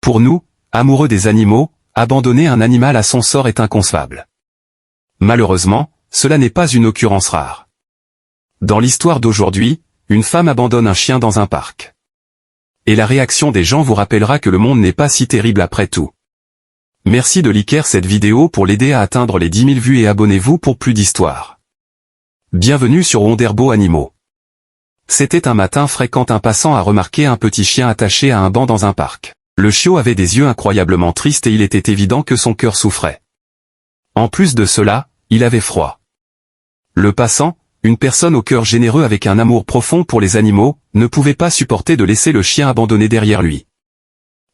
Pour nous, amoureux des animaux, abandonner un animal à son sort est inconcevable. Malheureusement, cela n'est pas une occurrence rare. Dans l'histoire d'aujourd'hui, une femme abandonne un chien dans un parc. Et la réaction des gens vous rappellera que le monde n'est pas si terrible après tout. Merci de liker cette vidéo pour l'aider à atteindre les 10 000 vues et abonnez-vous pour plus d'histoires. Bienvenue sur Wonderbo Animaux. C'était un matin frais quand un passant a remarqué un petit chien attaché à un banc dans un parc. Le chiot avait des yeux incroyablement tristes et il était évident que son cœur souffrait. En plus de cela, il avait froid. Le passant, une personne au cœur généreux avec un amour profond pour les animaux, ne pouvait pas supporter de laisser le chien abandonné derrière lui.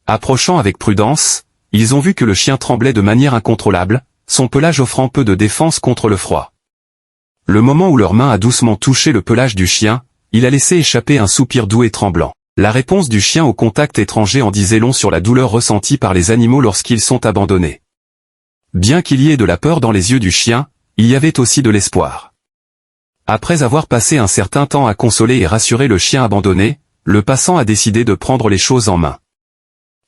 Approchant avec prudence, ils ont vu que le chien tremblait de manière incontrôlable, son pelage offrant peu de défense contre le froid. Le moment où leur main a doucement touché le pelage du chien, il a laissé échapper un soupir doux et tremblant. La réponse du chien au contact étranger en disait long sur la douleur ressentie par les animaux lorsqu'ils sont abandonnés. Bien qu'il y ait de la peur dans les yeux du chien, il y avait aussi de l'espoir. Après avoir passé un certain temps à consoler et rassurer le chien abandonné, le passant a décidé de prendre les choses en main.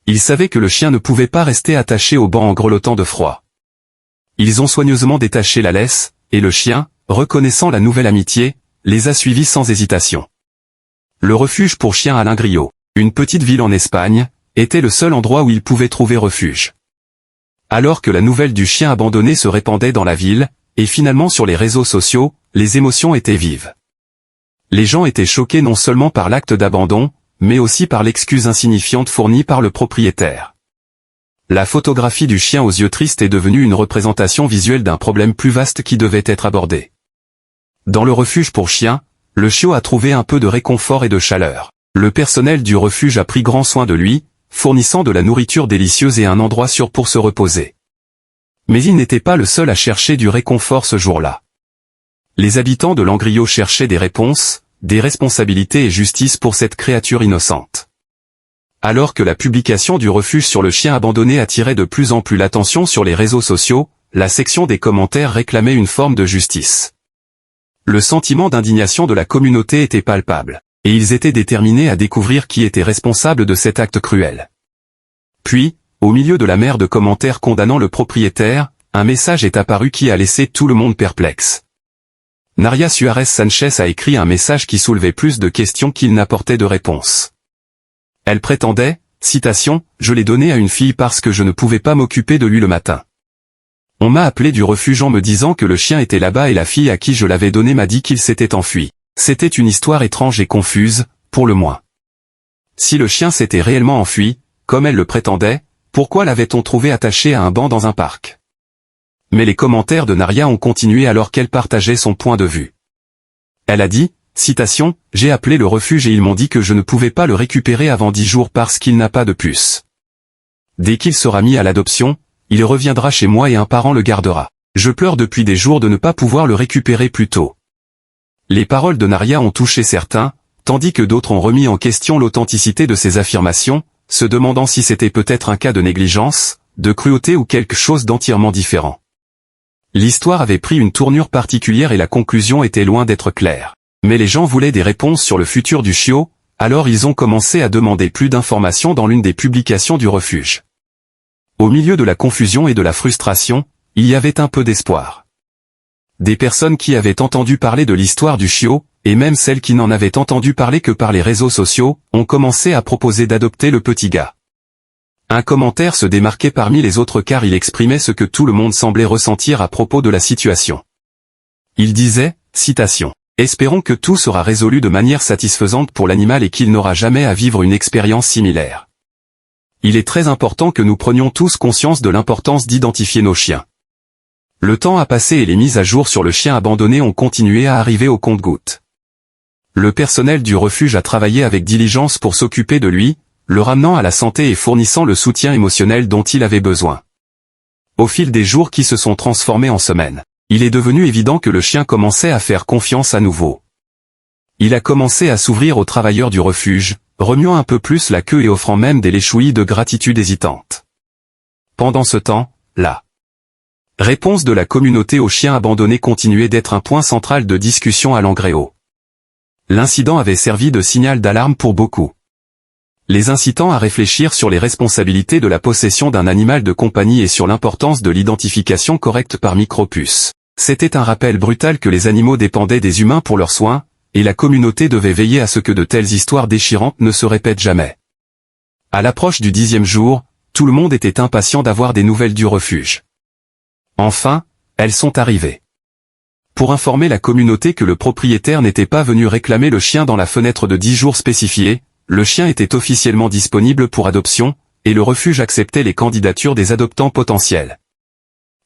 Il savait que le chien ne pouvait pas rester attaché au banc en grelottant de froid. Ils ont soigneusement détaché la laisse, et le chien, reconnaissant la nouvelle amitié, les a suivis sans hésitation. Le refuge pour chiens Alain Griot, une petite ville en Espagne, était le seul endroit où il pouvait trouver refuge. Alors que la nouvelle du chien abandonné se répandait dans la ville, et finalement sur les réseaux sociaux, les émotions étaient vives. Les gens étaient choqués non seulement par l'acte d'abandon, mais aussi par l'excuse insignifiante fournie par le propriétaire. La photographie du chien aux yeux tristes est devenue une représentation visuelle d'un problème plus vaste qui devait être abordé. Dans le refuge pour chiens, le chiot a trouvé un peu de réconfort et de chaleur. Le personnel du refuge a pris grand soin de lui, fournissant de la nourriture délicieuse et un endroit sûr pour se reposer. Mais il n'était pas le seul à chercher du réconfort ce jour-là. Les habitants de Langrillot cherchaient des réponses, des responsabilités et justice pour cette créature innocente. Alors que la publication du refuge sur le chien abandonné attirait de plus en plus l'attention sur les réseaux sociaux, la section des commentaires réclamait une forme de justice. Le sentiment d'indignation de la communauté était palpable, et ils étaient déterminés à découvrir qui était responsable de cet acte cruel. Puis, au milieu de la mer de commentaires condamnant le propriétaire, un message est apparu qui a laissé tout le monde perplexe. Naria Suárez Sánchez a écrit un message qui soulevait plus de questions qu'il n'apportait de réponses. Elle prétendait, citation, « Je l'ai donné à une fille parce que je ne pouvais pas m'occuper de lui le matin. On m'a appelé du refuge en me disant que le chien était là-bas et la fille à qui je l'avais donné m'a dit qu'il s'était enfui. C'était une histoire étrange et confuse, pour le moins. Si le chien s'était réellement enfui, comme elle le prétendait, pourquoi l'avait-on trouvé attaché à un banc dans un parc ? » Mais les commentaires de Naria ont continué alors qu'elle partageait son point de vue. Elle a dit, citation, « J'ai appelé le refuge et ils m'ont dit que je ne pouvais pas le récupérer avant 10 jours parce qu'il n'a pas de puce. Dès qu'il sera mis à l'adoption, il reviendra chez moi et un parent le gardera. Je pleure depuis des jours de ne pas pouvoir le récupérer plus tôt. » Les paroles de Naria ont touché certains, tandis que d'autres ont remis en question l'authenticité de ces affirmations, se demandant si c'était peut-être un cas de négligence, de cruauté ou quelque chose d'entièrement différent. L'histoire avait pris une tournure particulière et la conclusion était loin d'être claire. Mais les gens voulaient des réponses sur le futur du chiot, alors ils ont commencé à demander plus d'informations dans l'une des publications du refuge. Au milieu de la confusion et de la frustration, il y avait un peu d'espoir. Des personnes qui avaient entendu parler de l'histoire du chiot, et même celles qui n'en avaient entendu parler que par les réseaux sociaux, ont commencé à proposer d'adopter le petit gars. Un commentaire se démarquait parmi les autres car il exprimait ce que tout le monde semblait ressentir à propos de la situation. Il disait, citation, « Espérons que tout sera résolu de manière satisfaisante pour l'animal et qu'il n'aura jamais à vivre une expérience similaire. Il est très important que nous prenions tous conscience de l'importance d'identifier nos chiens. » Le temps a passé et les mises à jour sur le chien abandonné ont continué à arriver au compte-gouttes. Le personnel du refuge a travaillé avec diligence pour s'occuper de lui, le ramenant à la santé et fournissant le soutien émotionnel dont il avait besoin. Au fil des jours qui se sont transformés en semaines, il est devenu évident que le chien commençait à faire confiance à nouveau. Il a commencé à s'ouvrir aux travailleurs du refuge, remuant un peu plus la queue et offrant même des léchouilles de gratitude hésitantes. Pendant ce temps, la réponse de la communauté aux chiens abandonnés continuait d'être un point central de discussion à Langreo. L'incident avait servi de signal d'alarme pour beaucoup. les incitant à réfléchir sur les responsabilités de la possession d'un animal de compagnie et sur l'importance de l'identification correcte par micropuce. C'était un rappel brutal que les animaux dépendaient des humains pour leurs soins, et la communauté devait veiller à ce que de telles histoires déchirantes ne se répètent jamais. À l'approche du 10e jour, tout le monde était impatient d'avoir des nouvelles du refuge. Enfin, elles sont arrivées. Pour informer la communauté que le propriétaire n'était pas venu réclamer le chien dans la fenêtre de 10 jours spécifiée, le chien était officiellement disponible pour adoption, et le refuge acceptait les candidatures des adoptants potentiels.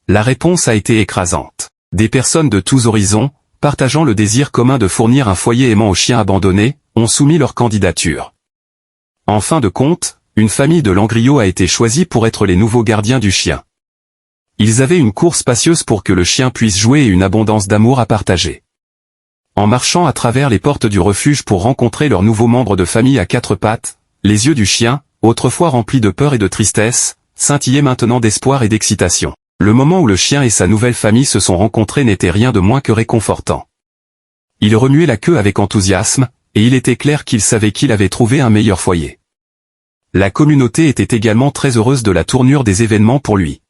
La réponse a été écrasante. Des personnes de tous horizons, partageant le désir commun de fournir un foyer aimant aux chiens abandonnés, ont soumis leur candidature. En fin de compte, une famille de Langrillot a été choisie pour être les nouveaux gardiens du chien. Ils avaient une cour spacieuse pour que le chien puisse jouer et une abondance d'amour à partager. En marchant à travers les portes du refuge pour rencontrer leurs nouveaux membres de famille à 4 pattes, les yeux du chien, autrefois remplis de peur et de tristesse, scintillaient maintenant d'espoir et d'excitation. Le moment où le chien et sa nouvelle famille se sont rencontrés n'était rien de moins que réconfortant. Il remuait la queue avec enthousiasme, et il était clair qu'il savait qu'il avait trouvé un meilleur foyer. La communauté était également très heureuse de la tournure des événements pour lui.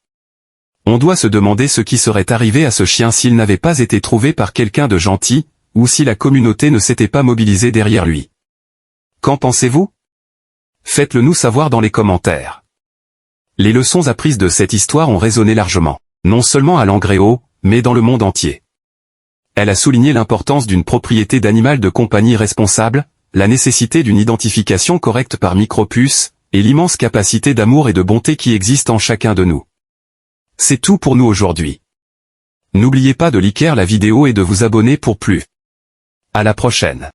On doit se demander ce qui serait arrivé à ce chien s'il n'avait pas été trouvé par quelqu'un de gentil, ou si la communauté ne s'était pas mobilisée derrière lui. Qu'en pensez-vous? Faites-le nous savoir dans les commentaires. Les leçons apprises de cette histoire ont résonné largement, non seulement à Langreo, mais dans le monde entier. Elle a souligné l'importance d'une propriété d'animal de compagnie responsable, la nécessité d'une identification correcte par micropuce, et l'immense capacité d'amour et de bonté qui existe en chacun de nous. C'est tout pour nous aujourd'hui. N'oubliez pas de liker la vidéo et de vous abonner pour plus. À la prochaine.